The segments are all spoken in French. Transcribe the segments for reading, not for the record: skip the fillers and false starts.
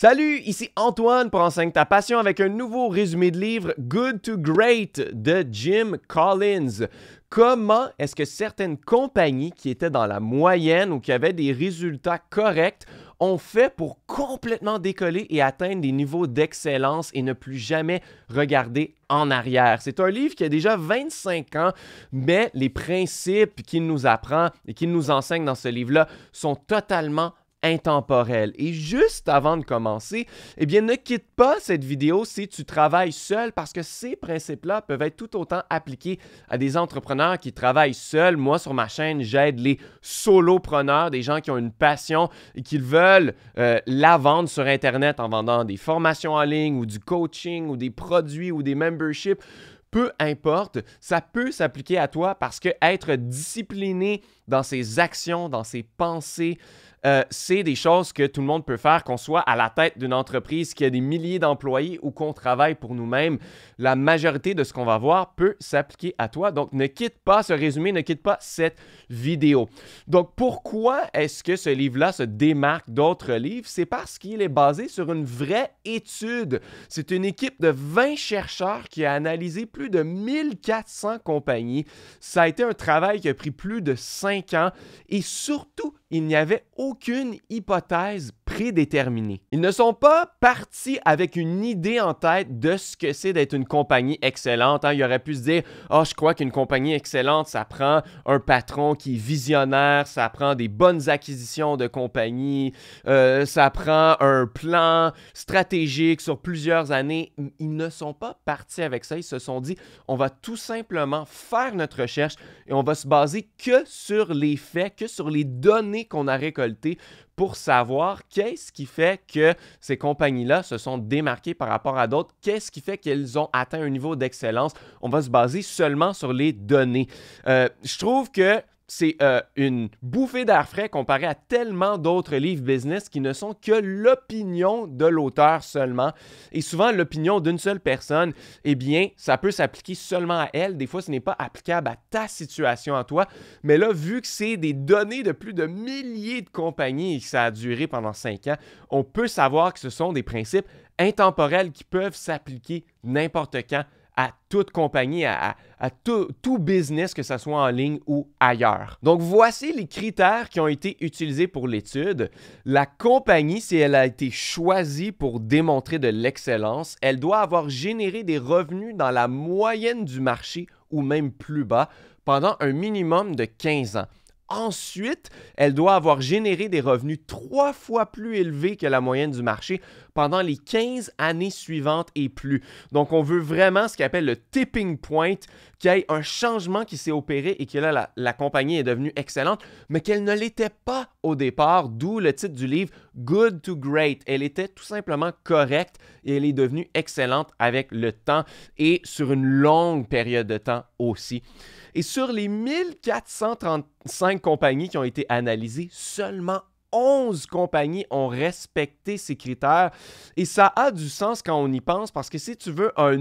Salut, ici Antoine pour Enseigne ta passion avec un nouveau résumé de livre Good to Great de Jim Collins. Comment est-ce que certaines compagnies qui étaient dans la moyenne ou qui avaient des résultats corrects ont fait pour complètement décoller et atteindre des niveaux d'excellence et ne plus jamais regarder en arrière. C'est un livre qui a déjà 25 ans, mais les principes qu'il nous apprend et qu'il nous enseigne dans ce livre-là sont totalement intemporel. Et juste avant de commencer, eh bien, ne quitte pas cette vidéo si tu travailles seul parce que ces principes-là peuvent être tout autant appliqués à des entrepreneurs qui travaillent seuls. Moi, sur ma chaîne, j'aide les solopreneurs, des gens qui ont une passion et qui veulent la vendre sur Internet en vendant des formations en ligne ou du coaching ou des produits ou des memberships. Peu importe, ça peut s'appliquer à toi parce que être discipliné dans ses actions, dans ses pensées, c'est des choses que tout le monde peut faire, qu'on soit à la tête d'une entreprise qui a des milliers d'employés ou qu'on travaille pour nous-mêmes. La majorité de ce qu'on va voir peut s'appliquer à toi. Donc, ne quitte pas ce résumé, ne quitte pas cette vidéo. Donc, pourquoi est-ce que ce livre-là se démarque d'autres livres? C'est parce qu'il est basé sur une vraie étude. C'est une équipe de 20 chercheurs qui a analysé plus de 1400 compagnies. Ça a été un travail qui a pris plus de 5 ans et surtout, il n'y avait aucune hypothèse prédéterminée. Ils ne sont pas partis avec une idée en tête de ce que c'est d'être une compagnie excellente. Ils auraient pu se dire « Ah, je crois qu'une compagnie excellente, ça prend un patron qui est visionnaire, ça prend des bonnes acquisitions de compagnie, ça prend un plan stratégique sur plusieurs années. » Ils ne sont pas partis avec ça. Ils se sont dit « On va tout simplement faire notre recherche et on va se baser que sur les faits, que sur les données qu'on a récoltées pour savoir qu'est-ce qui fait que ces compagnies-là se sont démarquées par rapport à d'autres, qu'est-ce qui fait qu'elles ont atteint un niveau d'excellence. On va se baser seulement sur les données. Je trouve que c'est une bouffée d'air frais comparé à tellement d'autres livres business qui ne sont que l'opinion de l'auteur seulement. Et souvent, l'opinion d'une seule personne, eh bien, ça peut s'appliquer seulement à elle. Des fois, ce n'est pas applicable à ta situation à toi. Mais là, vu que c'est des données de plus de milliers de compagnies et que ça a duré pendant 5 ans, on peut savoir que ce sont des principes intemporels qui peuvent s'appliquer n'importe quand à toute compagnie, à tout business, que ce soit en ligne ou ailleurs. Donc, voici les critères qui ont été utilisés pour l'étude. La compagnie, si elle a été choisie pour démontrer de l'excellence, elle doit avoir généré des revenus dans la moyenne du marché ou même plus bas pendant un minimum de 15 ans. Ensuite, elle doit avoir généré des revenus 3 fois plus élevés que la moyenne du marché pendant les 15 années suivantes et plus. Donc, on veut vraiment ce qu'on appelle le tipping point, qu'il y ait un changement qui s'est opéré et que là, la compagnie est devenue excellente, mais qu'elle ne l'était pas au départ, d'où le titre du livre « Good to Great ». Elle était tout simplement correcte et elle est devenue excellente avec le temps et sur une longue période de temps aussi. Et sur les 1435 compagnies qui ont été analysées, seulement 11 compagnies ont respecté ces critères. Et ça a du sens quand on y pense parce que si tu veux un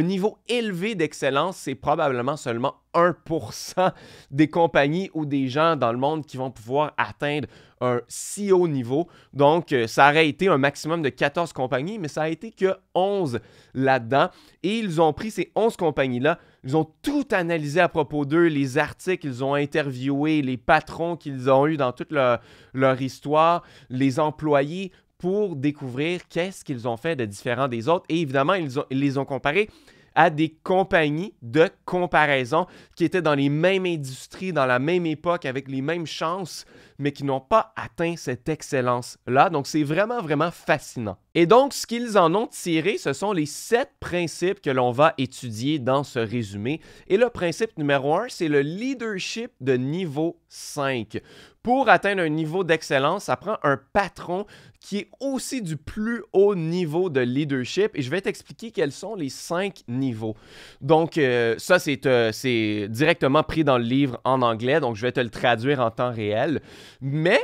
niveau élevé d'excellence, c'est probablement seulement 1% des compagnies ou des gens dans le monde qui vont pouvoir atteindre un si haut niveau. Donc, ça aurait été un maximum de 14 compagnies, mais ça a été que 11 là-dedans. Et ils ont pris ces 11 compagnies-là, ils ont tout analysé à propos d'eux, les articles qu'ils ont interviewés, les patrons qu'ils ont eus dans toute leur histoire, les employés, pour découvrir qu'est-ce qu'ils ont fait de différent des autres. Et évidemment, ils les ont comparés à des compagnies de comparaison qui étaient dans les mêmes industries, dans la même époque, avec les mêmes chances, mais qui n'ont pas atteint cette excellence-là. Donc, c'est vraiment, vraiment fascinant. Et donc, ce qu'ils en ont tiré, ce sont les 7 principes que l'on va étudier dans ce résumé. Et le principe numéro 1, c'est le leadership de niveau 5. Pour atteindre un niveau d'excellence, ça prend un patron qui est aussi du plus haut niveau de leadership. Et je vais t'expliquer quels sont les 5 niveaux. Donc, ça, c'est directement pris dans le livre en anglais. Donc, je vais te le traduire en temps réel. Mais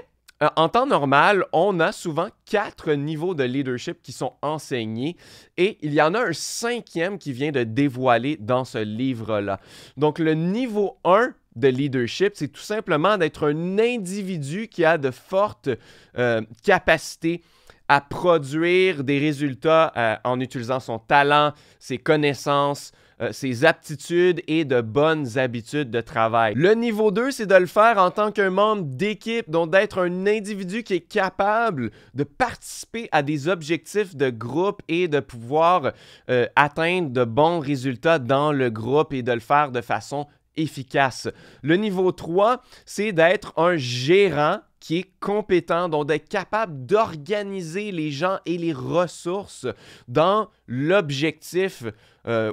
en temps normal, on a souvent 4 niveaux de leadership qui sont enseignés et il y en a un 5e qui vient de dévoiler dans ce livre-là. Donc, le niveau 1 de leadership, c'est tout simplement d'être un individu qui a de fortes capacités à produire des résultats en utilisant son talent, ses connaissances, ses aptitudes et de bonnes habitudes de travail. Le niveau 2, c'est de le faire en tant qu'un membre d'équipe, donc d'être un individu qui est capable de participer à des objectifs de groupe et de pouvoir atteindre de bons résultats dans le groupe et de le faire de façon efficace. Le niveau 3, c'est d'être un gérant qui est compétent, donc d'être capable d'organiser les gens et les ressources dans l'objectif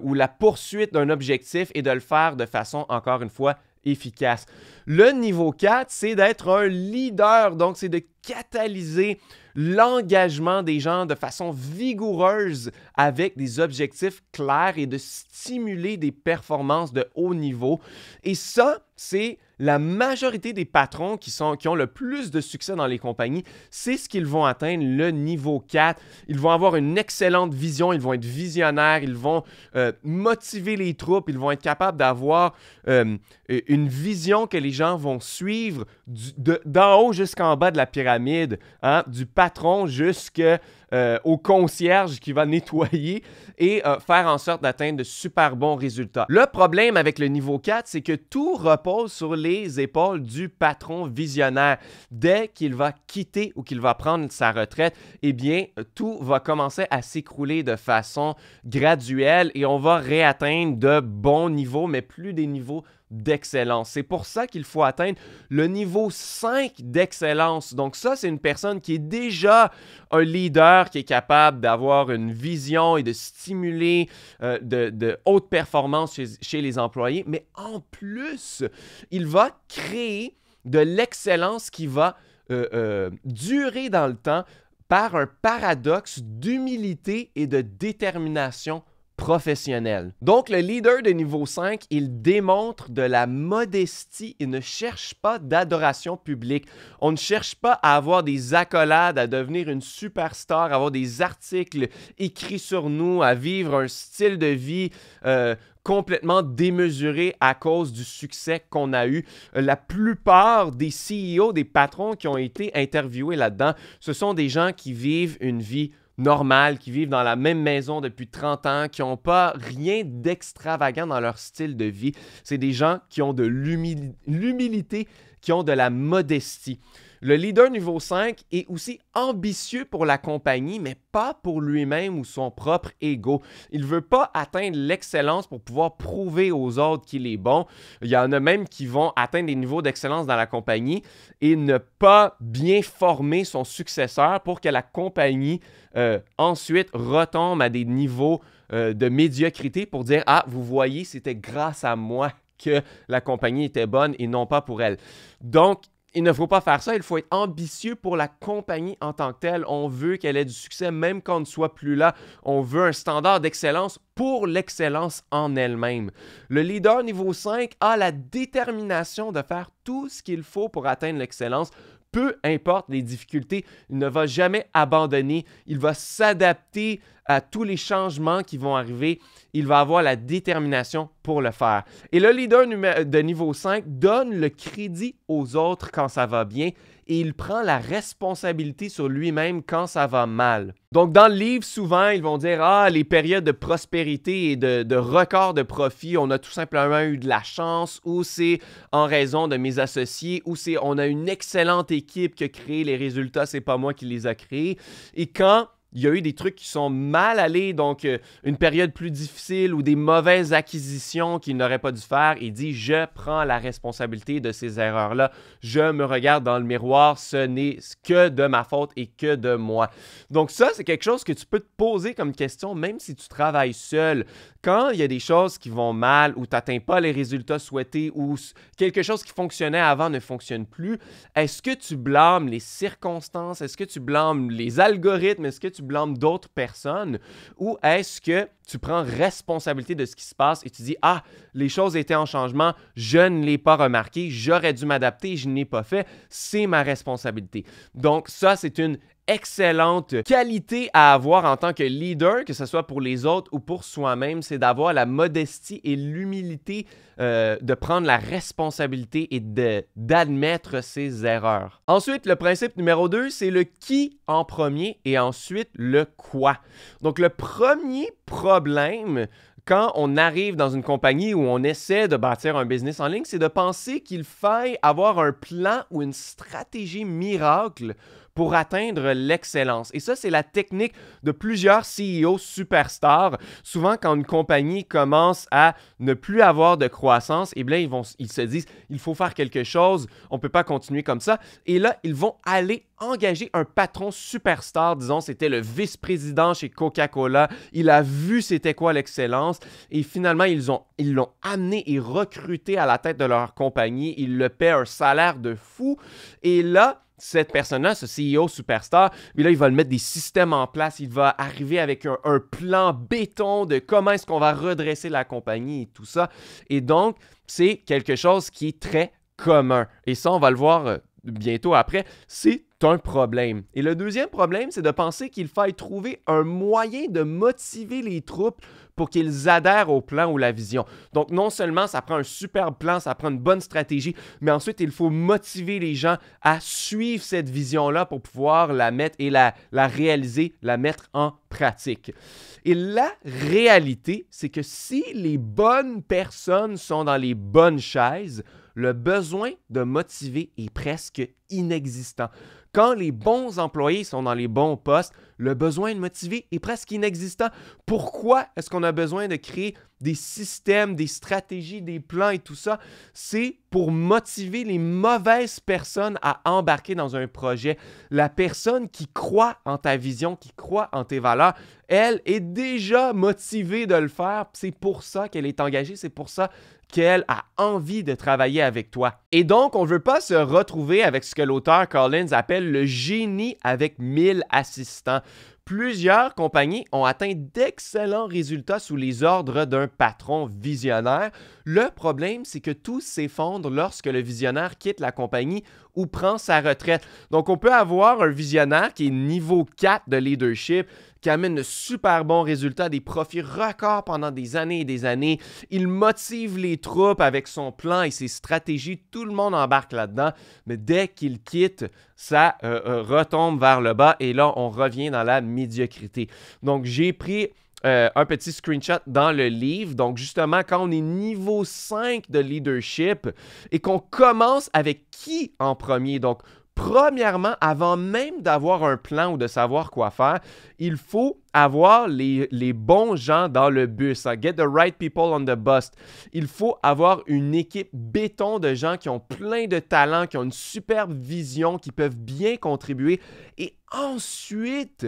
ou la poursuite d'un objectif et de le faire de façon, encore une fois, efficace. Le niveau 4, c'est d'être un leader, donc c'est de catalyser l'engagement des gens de façon vigoureuse avec des objectifs clairs et de stimuler des performances de haut niveau. Et ça, c'est la majorité des patrons qui ont le plus de succès dans les compagnies, c'est ce qu'ils vont atteindre, le niveau 4. Ils vont avoir une excellente vision, ils vont être visionnaires, ils vont motiver les troupes, ils vont être capables d'avoir une vision que les gens vont suivre d'en haut jusqu'en bas de la pyramide, hein, du patron jusqu'au concierge qui va nettoyer et faire en sorte d'atteindre de super bons résultats. Le problème avec le niveau 4, c'est que tout repose sur les épaules du patron visionnaire. Dès qu'il va quitter ou qu'il va prendre sa retraite, eh bien, tout va commencer à s'écrouler de façon graduelle et on va réatteindre de bons niveaux, mais plus des niveaux d'excellence. C'est pour ça qu'il faut atteindre le niveau 5 d'excellence. Donc ça, c'est une personne qui est déjà un leader, qui est capable d'avoir une vision et de stimuler de haute performance chez les employés. Mais en plus, il va créer de l'excellence qui va durer dans le temps par un paradoxe d'humilité et de détermination professionnel. Donc, le leader de niveau 5, il démontre de la modestie et ne cherche pas d'adoration publique. On ne cherche pas à avoir des accolades, à devenir une superstar, à avoir des articles écrits sur nous, à vivre un style de vie complètement démesuré à cause du succès qu'on a eu. La plupart des CEO, des patrons qui ont été interviewés là-dedans, ce sont des gens qui vivent une vie normales, qui vivent dans la même maison depuis 30 ans, qui n'ont pas rien d'extravagant dans leur style de vie. C'est des gens qui ont de l'humilité, qui ont de la modestie. Le leader niveau 5 est aussi ambitieux pour la compagnie, mais pas pour lui-même ou son propre ego. Il ne veut pas atteindre l'excellence pour pouvoir prouver aux autres qu'il est bon. Il y en a même qui vont atteindre des niveaux d'excellence dans la compagnie et ne pas bien former son successeur pour que la compagnie ensuite retombe à des niveaux de médiocrité pour dire « Ah, vous voyez, c'était grâce à moi que la compagnie était bonne et non pas pour elle. » Donc, il ne faut pas faire ça, il faut être ambitieux pour la compagnie en tant que telle. On veut qu'elle ait du succès même quand on ne soit plus là. On veut un standard d'excellence pour l'excellence en elle-même. Le leader niveau 5 a la détermination de faire tout ce qu'il faut pour atteindre l'excellence. Peu importe les difficultés, il ne va jamais abandonner. Il va s'adapter à tous les changements qui vont arriver. Il va avoir la détermination pour le faire. Et le leader de niveau 5 donne le crédit aux autres quand ça va bien et il prend la responsabilité sur lui-même quand ça va mal. Donc, dans le livre, souvent, ils vont dire « Ah, les périodes de prospérité et de record de profit, on a tout simplement eu de la chance ou c'est en raison de mes associés ou c'est on a une excellente équipe qui a créé les résultats, c'est pas moi qui les a créés. » Et quand il y a eu des trucs qui sont mal allés, donc une période plus difficile ou des mauvaises acquisitions qu'il n'aurait pas dû faire. Il dit « Je prends la responsabilité de ces erreurs-là. Je me regarde dans le miroir. Ce n'est que de ma faute et que de moi. » Donc ça, c'est quelque chose que tu peux te poser comme question, même si tu travailles seul. Quand il y a des choses qui vont mal ou tu n'atteins pas les résultats souhaités ou quelque chose qui fonctionnait avant ne fonctionne plus, est-ce que tu blâmes les circonstances? Est-ce que tu blâmes les algorithmes? Est-ce que tu blâmes d'autres personnes? Ou est-ce que tu prends responsabilité de ce qui se passe et tu dis « Ah, les choses étaient en changement, je ne l'ai pas remarqué, j'aurais dû m'adapter, je ne l'ai pas fait, c'est ma responsabilité. » Donc ça, c'est une excellente qualité à avoir en tant que leader, que ce soit pour les autres ou pour soi-même, c'est d'avoir la modestie et l'humilité de prendre la responsabilité et d'admettre ses erreurs. Ensuite, le principe numéro 2, c'est le qui en premier et ensuite le quoi. Donc, le premier problème quand on arrive dans une compagnie où on essaie de bâtir un business en ligne, c'est de penser qu'il faille avoir un plan ou une stratégie miracle pour atteindre l'excellence. Et ça, c'est la technique de plusieurs CEO superstars. Souvent, quand une compagnie commence à ne plus avoir de croissance, eh bien, ils se disent, il faut faire quelque chose, on ne peut pas continuer comme ça. Et là, ils vont aller engager un patron superstar, disons, c'était le vice-président chez Coca-Cola. Il a vu c'était quoi l'excellence et finalement, ils l'ont amené et recruté à la tête de leur compagnie. Ils le paient un salaire de fou. Et là, cette personne-là, ce CEO superstar, là, il va mettre des systèmes en place. Il va arriver avec un plan béton de comment est-ce qu'on va redresser la compagnie et tout ça. Et donc, c'est quelque chose qui est très commun. Et ça, on va le voir bientôt après, c'est un problème. Et le deuxième problème, c'est de penser qu'il faille trouver un moyen de motiver les troupes pour qu'ils adhèrent au plan ou la vision. Donc, non seulement ça prend un superbe plan, ça prend une bonne stratégie, mais ensuite, il faut motiver les gens à suivre cette vision-là pour pouvoir la mettre et la réaliser, la mettre en pratique. Et la réalité, c'est que si les bonnes personnes sont dans les bonnes chaises, le besoin de motiver est presque inexistant. Quand les bons employés sont dans les bons postes, le besoin de motiver est presque inexistant. Pourquoi est-ce qu'on a besoin de créer des systèmes, des stratégies, des plans et tout ça? C'est pour motiver les mauvaises personnes à embarquer dans un projet. La personne qui croit en ta vision, qui croit en tes valeurs, elle est déjà motivée de le faire. C'est pour ça qu'elle est engagée, c'est pour ça qu'elle a envie de travailler avec toi. Et donc, on ne veut pas se retrouver avec ce que l'auteur Collins appelle le génie avec 1000 assistants. Plusieurs compagnies ont atteint d'excellents résultats sous les ordres d'un patron visionnaire. Le problème, c'est que tout s'effondre lorsque le visionnaire quitte la compagnie ou prend sa retraite. Donc, on peut avoir un visionnaire qui est niveau 4 de leadership, qui amène de super bons résultats, des profits records pendant des années et des années. Il motive les troupes avec son plan et ses stratégies. Tout le monde embarque là-dedans. Mais dès qu'il quitte, ça retombe vers le bas et là, on revient dans la médiocrité. Donc, j'ai pris un petit screenshot dans le livre. Donc, justement, quand on est niveau 5 de leadership et qu'on commence avec qui en premier? Donc, premièrement, avant même d'avoir un plan ou de savoir quoi faire, il faut avoir les bons gens dans le bus. Hein? Get the right people on the bus. Il faut avoir une équipe béton de gens qui ont plein de talents, qui ont une superbe vision, qui peuvent bien contribuer. Et ensuite,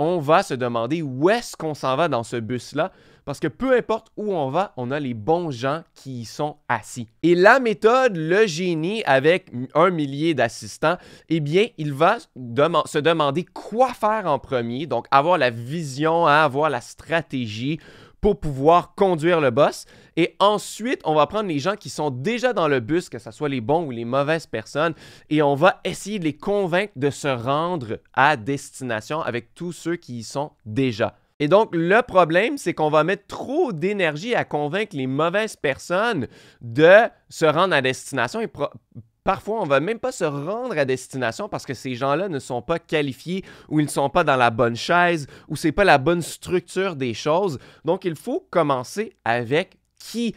on va se demander où est-ce qu'on s'en va dans ce bus-là. Parce que peu importe où on va, on a les bons gens qui y sont assis. Et la méthode, le génie avec 1 millier d'assistants, eh bien, il va se demander quoi faire en premier. Donc, avoir la vision, avoir la stratégie pour pouvoir conduire le boss. Et ensuite, on va prendre les gens qui sont déjà dans le bus, que ce soit les bons ou les mauvaises personnes, et on va essayer de les convaincre de se rendre à destination avec tous ceux qui y sont déjà. Et donc, le problème, c'est qu'on va mettre trop d'énergie à convaincre les mauvaises personnes de se rendre à destination et parfois, on ne va même pas se rendre à destination parce que ces gens-là ne sont pas qualifiés ou ils ne sont pas dans la bonne chaise ou ce n'est pas la bonne structure des choses. Donc, il faut commencer avec qui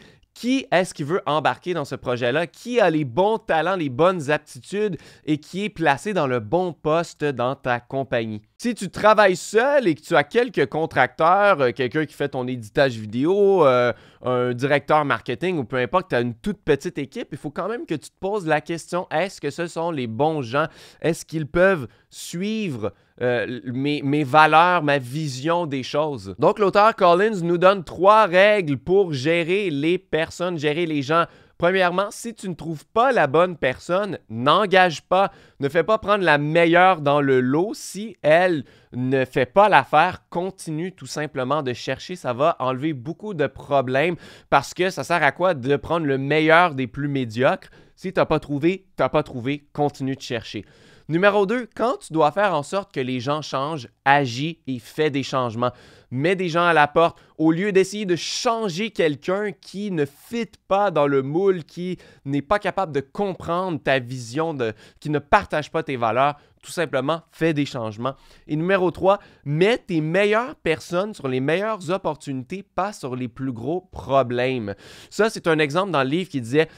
est-ce qui veut embarquer dans ce projet-là? Qui a les bons talents, les bonnes aptitudes et qui est placé dans le bon poste dans ta compagnie? Si tu travailles seul et que tu as quelques contracteurs, quelqu'un qui fait ton éditage vidéo, un directeur marketing ou peu importe, tu as une toute petite équipe, il faut quand même que tu te poses la question, est-ce que ce sont les bons gens? Est-ce qu'ils peuvent suivre mes valeurs, ma vision des choses? Donc, l'auteur Collins nous donne 3 règles pour gérer les personnes, gérer les gens. Premièrement, si tu ne trouves pas la bonne personne, n'engage pas. Ne fais pas prendre la meilleure dans le lot. Si elle ne fait pas l'affaire, continue tout simplement de chercher. Ça va enlever beaucoup de problèmes parce que ça sert à quoi de prendre le meilleur des plus médiocres? Si tu n'as pas trouvé, continue de chercher. Numéro 2, quand tu dois faire en sorte que les gens changent, agis et fais des changements. Mets des gens à la porte au lieu d'essayer de changer quelqu'un qui ne fit pas dans le moule, qui n'est pas capable de comprendre ta vision, qui ne partage pas tes valeurs. Tout simplement, fais des changements. Et numéro 3, mets tes meilleures personnes sur les meilleures opportunités, pas sur les plus gros problèmes. Ça, c'est un exemple dans le livre qui disait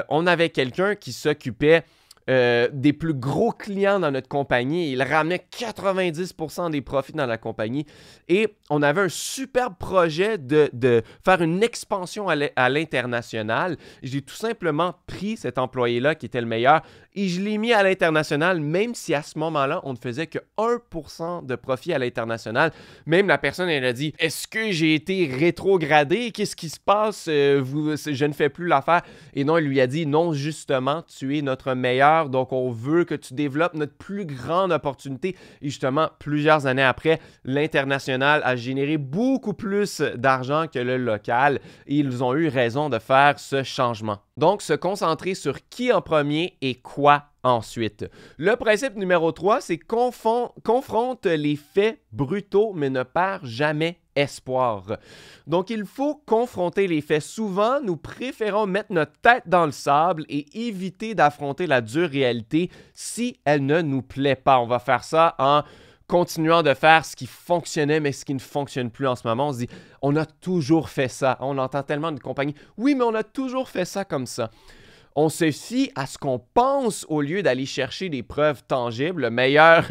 on avait quelqu'un qui s'occupait des plus gros clients dans notre compagnie. Il ramenait 90% des profits dans la compagnie et on avait un superbe projet de faire une expansion à l'international. J'ai tout simplement pris cet employé-là qui était le meilleur et je l'ai mis à l'international, même si à ce moment-là, on ne faisait que 1% de profit à l'international. Même la personne, elle a dit « Est-ce que j'ai été rétrogradé? Qu'est-ce qui se passe? Je ne fais plus l'affaire. » Et non, il lui a dit « Non, justement, tu es notre meilleur. Donc, on veut que tu développes notre plus grande opportunité. » Et justement, plusieurs années après, l'international a généré beaucoup plus d'argent que le local et ils ont eu raison de faire ce changement. Donc, se concentrer sur qui en premier et quoi ensuite. Le principe numéro 3, c'est confronte les faits brutaux, mais ne perds jamais espoir. Donc, il faut confronter les faits. Souvent, nous préférons mettre notre tête dans le sable et éviter d'affronter la dure réalité si elle ne nous plaît pas. On va faire ça en continuant de faire ce qui fonctionnait, mais ce qui ne fonctionne plus en ce moment. On se dit, on a toujours fait ça. On entend tellement de compagnies. Oui, mais on a toujours fait ça comme ça. On se fie à ce qu'on pense au lieu d'aller chercher des preuves tangibles. Le meilleur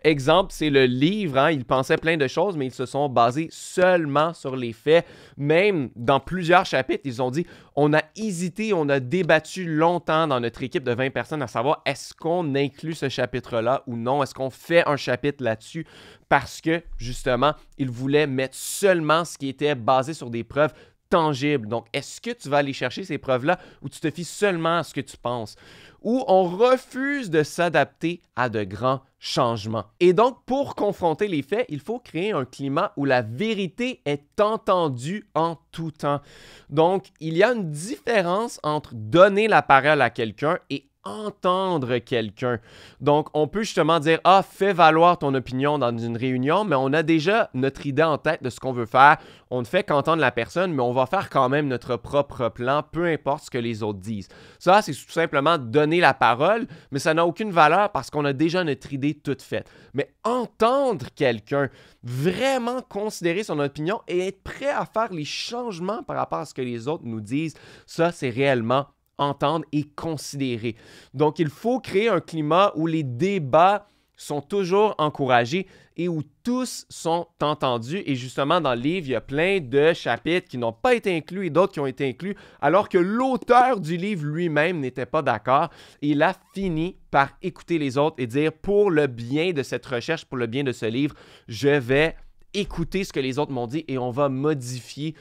exemple, c'est le livre. Hein? Ils pensaient plein de choses, mais ils se sont basés seulement sur les faits. Même dans plusieurs chapitres, ils ont dit, on a hésité, on a débattu longtemps dans notre équipe de 20 personnes à savoir est-ce qu'on inclut ce chapitre-là ou non? Est-ce qu'on fait un chapitre là-dessus? Parce que, justement, ils voulaient mettre seulement ce qui était basé sur des preuves tangible. Donc, est-ce que tu vas aller chercher ces preuves-là ou tu te fies seulement à ce que tu penses? Ou on refuse de s'adapter à de grands changements. Et donc, pour confronter les faits, il faut créer un climat où la vérité est entendue en tout temps. Donc, il y a une différence entre donner la parole à quelqu'un et entendre quelqu'un. Donc, on peut justement dire « Ah, fais valoir ton opinion dans une réunion », mais on a déjà notre idée en tête de ce qu'on veut faire. On ne fait qu'entendre la personne, mais on va faire quand même notre propre plan, peu importe ce que les autres disent. Ça, c'est tout simplement donner la parole, mais ça n'a aucune valeur parce qu'on a déjà notre idée toute faite. Mais entendre quelqu'un, vraiment considérer son opinion et être prêt à faire les changements par rapport à ce que les autres nous disent, ça, c'est réellement entendre et considérer. Donc, il faut créer un climat où les débats sont toujours encouragés et où tous sont entendus. Et justement, dans le livre, il y a plein de chapitres qui n'ont pas été inclus et d'autres qui ont été inclus, alors que l'auteur du livre lui-même n'était pas d'accord. Et il a fini par écouter les autres et dire, pour le bien de cette recherche, pour le bien de ce livre, je vais écouter ce que les autres m'ont dit et on va modifier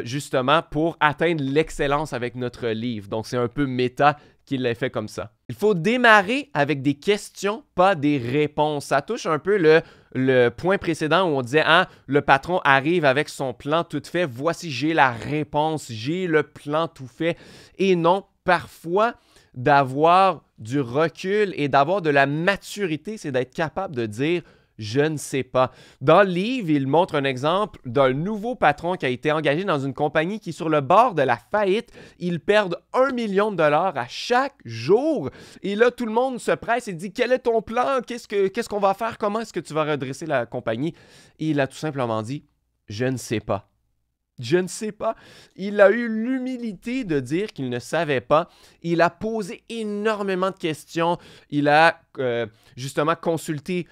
justement pour atteindre l'excellence avec notre livre. Donc, c'est un peu méta qu'il l'a fait comme ça. Il faut démarrer avec des questions, pas des réponses. Ça touche un peu le point précédent où on disait « Ah, le patron arrive avec son plan tout fait. Voici, j'ai la réponse. J'ai le plan tout fait. » Et non, parfois, d'avoir du recul et d'avoir de la maturité, c'est d'être capable de dire « Je ne sais pas. » Dans le livre, il montre un exemple d'un nouveau patron qui a été engagé dans une compagnie qui est sur le bord de la faillite. Ils perdent 1 million de dollars à chaque jour. Et là, tout le monde se presse et dit « Quel est ton plan? Qu'est-ce qu'on va faire? Comment est-ce que tu vas redresser la compagnie? » Et il a tout simplement dit « Je ne sais pas. » Je ne sais pas. Il a eu l'humilité de dire qu'il ne savait pas. Il a posé énormément de questions. Il a justement consulté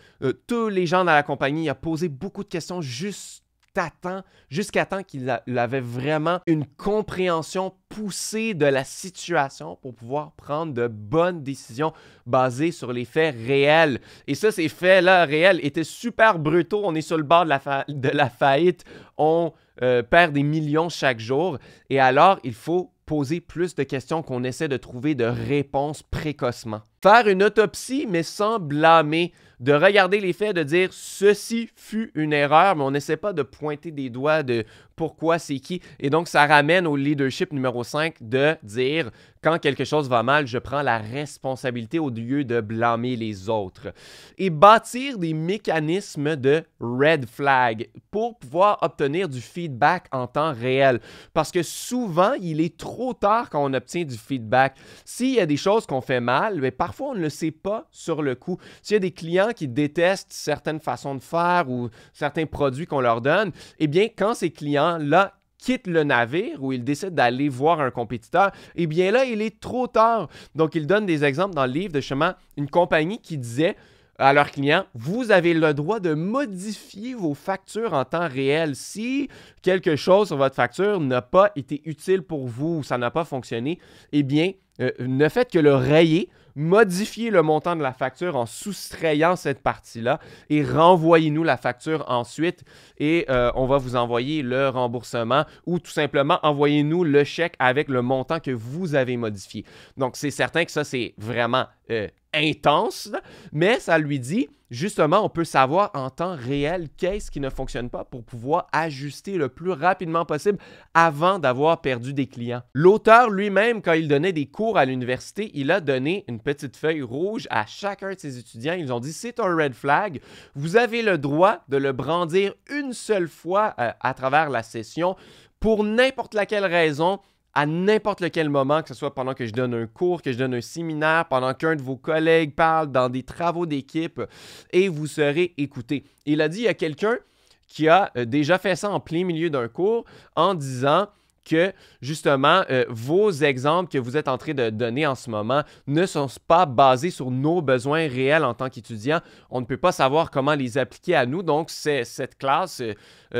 tous les gens dans la compagnie. Il a posé beaucoup de questions jusqu'à temps qu'il avait vraiment une compréhension poussée de la situation pour pouvoir prendre de bonnes décisions basées sur les faits réels. Et ça, ces faits-là réels étaient super brutaux. On est sur le bord de la faillite. On perd des millions chaque jour. Et alors, il faut poser plus de questions qu'on essaie de trouver de réponses précocement. Faire une autopsie, mais sans blâmer. De regarder les faits, de dire « ceci fut une erreur », mais on n'essaie pas de pointer des doigts de pourquoi, c'est qui. Et donc, ça ramène au leadership numéro 5 de dire « quand quelque chose va mal, je prends la responsabilité au lieu de blâmer les autres ». Et bâtir des mécanismes de red flag pour pouvoir obtenir du feedback en temps réel. Parce que souvent, il est trop tard quand on obtient du feedback. S'il y a des choses qu'on fait mal, mais parfois, on ne le sait pas sur le coup. S'il y a des clients qui détestent certaines façons de faire ou certains produits qu'on leur donne, eh bien, quand ces clients-là quittent le navire ou ils décident d'aller voir un compétiteur, eh bien là, il est trop tard. Donc, il donne des exemples dans le livre de justement une compagnie qui disait à leurs clients, vous avez le droit de modifier vos factures en temps réel. Si quelque chose sur votre facture n'a pas été utile pour vous ou ça n'a pas fonctionné, eh bien, ne faites que le rayer, modifiez le montant de la facture en soustrayant cette partie-là et renvoyez-nous la facture ensuite et on va vous envoyer le remboursement ou tout simplement envoyez-nous le chèque avec le montant que vous avez modifié. Donc, c'est certain que ça, c'est vraiment intense, mais ça lui dit, justement, on peut savoir en temps réel qu'est-ce qui ne fonctionne pas pour pouvoir ajuster le plus rapidement possible avant d'avoir perdu des clients. L'auteur lui-même, quand il donnait des cours à l'université, il a donné une petite feuille rouge à chacun de ses étudiants. Ils ont dit, c'est un red flag, vous avez le droit de le brandir une seule fois à travers la session pour n'importe laquelle raison, à n'importe quel moment, que ce soit pendant que je donne un cours, que je donne un séminaire, pendant qu'un de vos collègues parle dans des travaux d'équipe, et vous serez écouté. Il a dit, il y a quelqu'un qui a déjà fait ça en plein milieu d'un cours en disant que, justement, vos exemples que vous êtes en train de donner en ce moment ne sont pas basés sur nos besoins réels en tant qu'étudiants. On ne peut pas savoir comment les appliquer à nous. Donc, cette classe,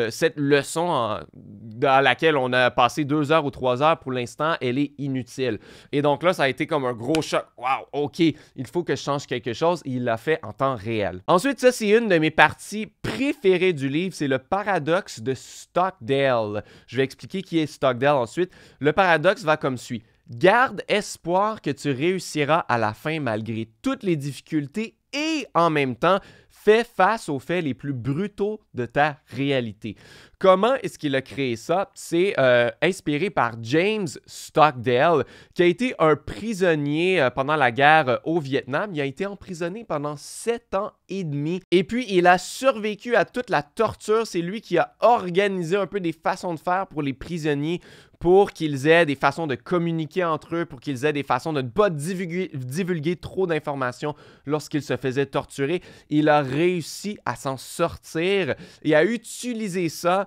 cette leçon dans laquelle on a passé 2 heures ou 3 heures pour l'instant, elle est inutile. Et donc là, ça a été comme un gros choc. Wow, OK, il faut que je change quelque chose. Et il l'a fait en temps réel. Ensuite, ça, c'est une de mes parties préférées du livre. C'est le paradoxe de Stockdale. Je vais expliquer qui est Stockdale ensuite. Le paradoxe va comme suit. Garde espoir que tu réussiras à la fin malgré toutes les difficultés et en même temps, fais face aux faits les plus brutaux de ta réalité. Comment est-ce qu'il a créé ça? C'est inspiré par James Stockdale, qui a été un prisonnier pendant la guerre au Vietnam. Il a été emprisonné pendant 7 ans et demi. Et puis, il a survécu à toute la torture. C'est lui qui a organisé un peu des façons de faire pour les prisonniers, pour qu'ils aient des façons de communiquer entre eux, pour qu'ils aient des façons de ne pas divulguer trop d'informations lorsqu'ils se faisaient torturer. Il a réussi à s'en sortir et à utiliser ça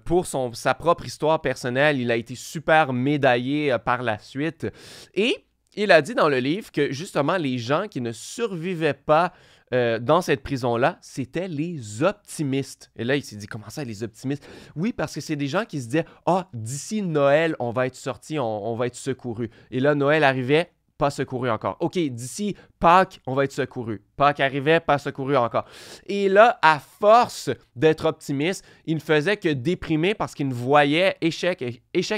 pour sa propre histoire personnelle. Il a été super médaillé par la suite. Et il a dit dans le livre que justement les gens qui ne survivaient pas dans cette prison-là, c'était les optimistes. Et là, il s'est dit, comment ça, les optimistes? Oui, parce que c'est des gens qui se disaient, ah, d'ici Noël, on va être sortis, on va être secourus. Et là, Noël arrivait, pas secouru encore. OK, d'ici Pâques, on va être secouru. Pâques arrivait, pas secouru encore. Et là, à force d'être optimiste, il ne faisait que déprimer parce qu'il ne voyait échec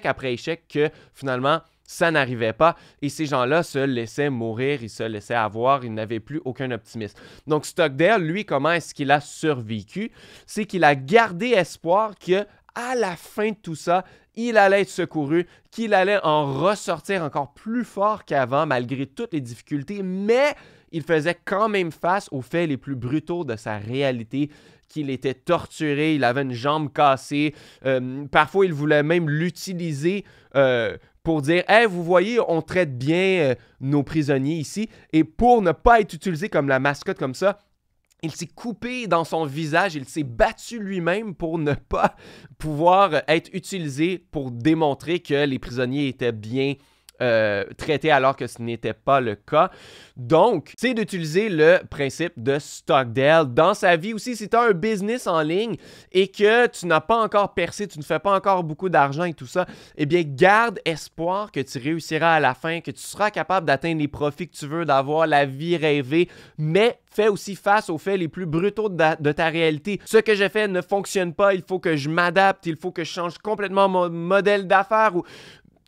après échec que finalement, ça n'arrivait pas et ces gens-là se laissaient mourir, ils se laissaient avoir, ils n'avaient plus aucun optimisme. Donc Stockdale, lui, comment est-ce qu'il a survécu? C'est qu'il a gardé espoir qu'à la fin de tout ça, il allait être secouru, qu'il allait en ressortir encore plus fort qu'avant malgré toutes les difficultés, mais il faisait quand même face aux faits les plus brutaux de sa réalité, qu'il était torturé, il avait une jambe cassée, parfois il voulait même l'utiliser pour dire « Hey, vous voyez, on traite bien nos prisonniers ici. » Et pour ne pas être utilisé comme la mascotte comme ça, il s'est coupé dans son visage, il s'est battu lui-même pour ne pas pouvoir être utilisé pour démontrer que les prisonniers étaient bien traité alors que ce n'était pas le cas. Donc, c'est d'utiliser le principe de Stockdale dans sa vie aussi. Si tu as un business en ligne et que tu n'as pas encore percé, tu ne fais pas encore beaucoup d'argent et tout ça, eh bien, garde espoir que tu réussiras à la fin, que tu seras capable d'atteindre les profits que tu veux, d'avoir la vie rêvée, mais fais aussi face aux faits les plus brutaux de ta réalité. Ce que j'ai fait ne fonctionne pas, il faut que je m'adapte, il faut que je change complètement mon modèle d'affaires ou...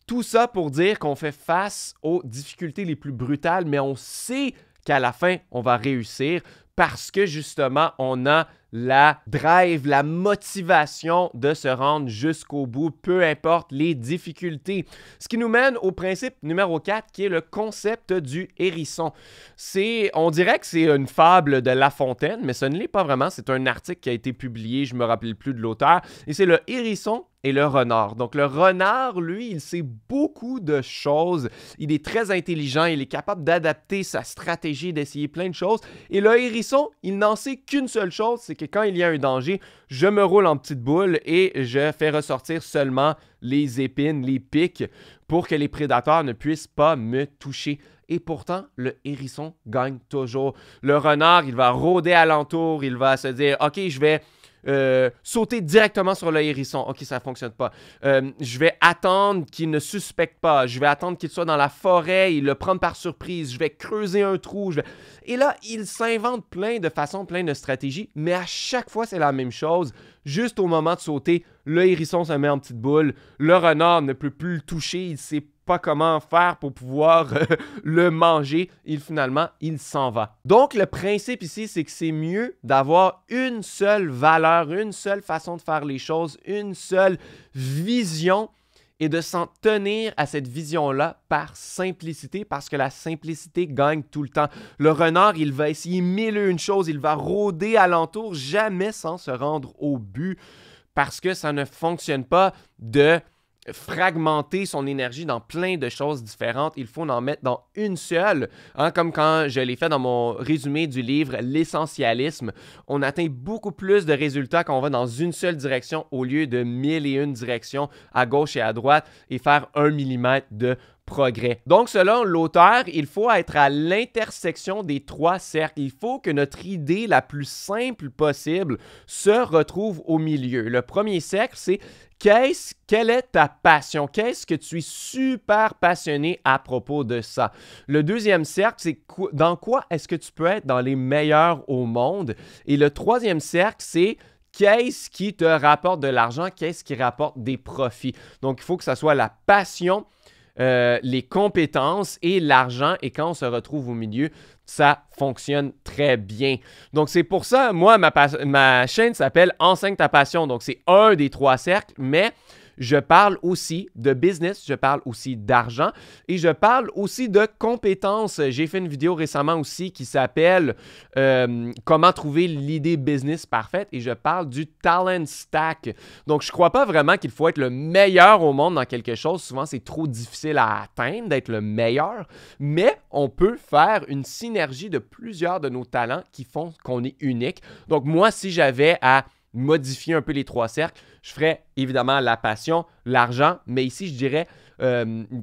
Tout ça pour dire qu'on fait face aux difficultés les plus brutales, mais on sait qu'à la fin, on va réussir parce que justement, on a la drive, la motivation de se rendre jusqu'au bout, peu importe les difficultés. Ce qui nous mène au principe numéro 4, qui est le concept du hérisson. On dirait que c'est une fable de La Fontaine, mais ce ne l'est pas vraiment. C'est un article qui a été publié, je ne me rappelle plus de l'auteur, et c'est le hérisson et le renard. Donc, le renard, lui, il sait beaucoup de choses. Il est très intelligent, il est capable d'adapter sa stratégie, d'essayer plein de choses. Et le hérisson, il n'en sait qu'une seule chose, c'est que quand il y a un danger, je me roule en petite boule et je fais ressortir seulement les épines, les pics, pour que les prédateurs ne puissent pas me toucher. Et pourtant, le hérisson gagne toujours. Le renard, il va rôder alentour, il va se dire « Ok, je vais... sauter directement sur le hérisson. OK, ça ne fonctionne pas. Je vais attendre qu'il ne suspecte pas. Je vais attendre qu'il soit dans la forêt et le prendre par surprise. Je vais creuser un trou. Et là, il s'invente plein de façons, plein de stratégies, mais à chaque fois, c'est la même chose. Juste au moment de sauter, le hérisson se met en petite boule. Le renard ne peut plus le toucher. Il ne sait pas comment faire pour pouvoir le manger. Et finalement, il s'en va. Donc, le principe ici, c'est que c'est mieux d'avoir une seule valeur, une seule façon de faire les choses, une seule vision et de s'en tenir à cette vision-là par simplicité, parce que la simplicité gagne tout le temps. Le renard, il va essayer mille et une choses, il va rôder alentour, jamais sans se rendre au but, parce que ça ne fonctionne pas de fragmenter son énergie dans plein de choses différentes. Il faut en mettre dans une seule. Comme quand je l'ai fait dans mon résumé du livre « L'essentialisme », on atteint beaucoup plus de résultats quand on va dans une seule direction au lieu de 1001 directions à gauche et à droite et faire 1 millimètre de progrès. Donc, selon l'auteur, il faut être à l'intersection des 3 cercles. Il faut que notre idée la plus simple possible se retrouve au milieu. Le premier cercle, c'est quelle est ta passion? Qu'est-ce que tu es super passionné à propos de ça? Le deuxième cercle, c'est dans quoi est-ce que tu peux être dans les meilleurs au monde? Et le troisième cercle, c'est qu'est-ce qui te rapporte de l'argent? Qu'est-ce qui rapporte des profits? Donc, il faut que ça soit la passion, les compétences et l'argent. Et quand on se retrouve au milieu, ça fonctionne très bien. Donc, c'est pour ça, moi, ma chaîne s'appelle « Enseigne ta passion ». Donc, c'est un des 3 cercles, mais je parle aussi de business, je parle aussi d'argent et je parle aussi de compétences. J'ai fait une vidéo récemment aussi qui s'appelle Comment trouver l'idée business parfaite et je parle du talent stack. Donc, je ne crois pas vraiment qu'il faut être le meilleur au monde dans quelque chose. Souvent, c'est trop difficile à atteindre d'être le meilleur, mais on peut faire une synergie de plusieurs de nos talents qui font qu'on est unique. Donc, moi, si j'avais à modifier un peu les 3 cercles, je ferais évidemment la passion, l'argent, mais ici, je dirais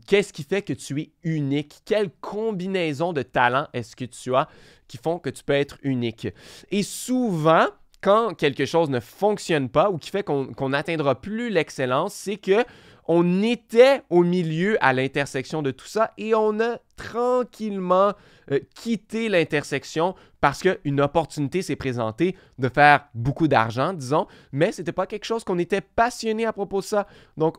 qu'est-ce qui fait que tu es unique? Quelle combinaison de talents est-ce que tu as qui font que tu peux être unique? Et souvent, quand quelque chose ne fonctionne pas ou qui fait qu'on n'atteindra plus l'excellence, c'est que on était au milieu à l'intersection de tout ça et on a tranquillement quitté l'intersection parce qu'une opportunité s'est présentée de faire beaucoup d'argent, disons, mais ce n'était pas quelque chose qu'on était passionné à propos de ça. Donc,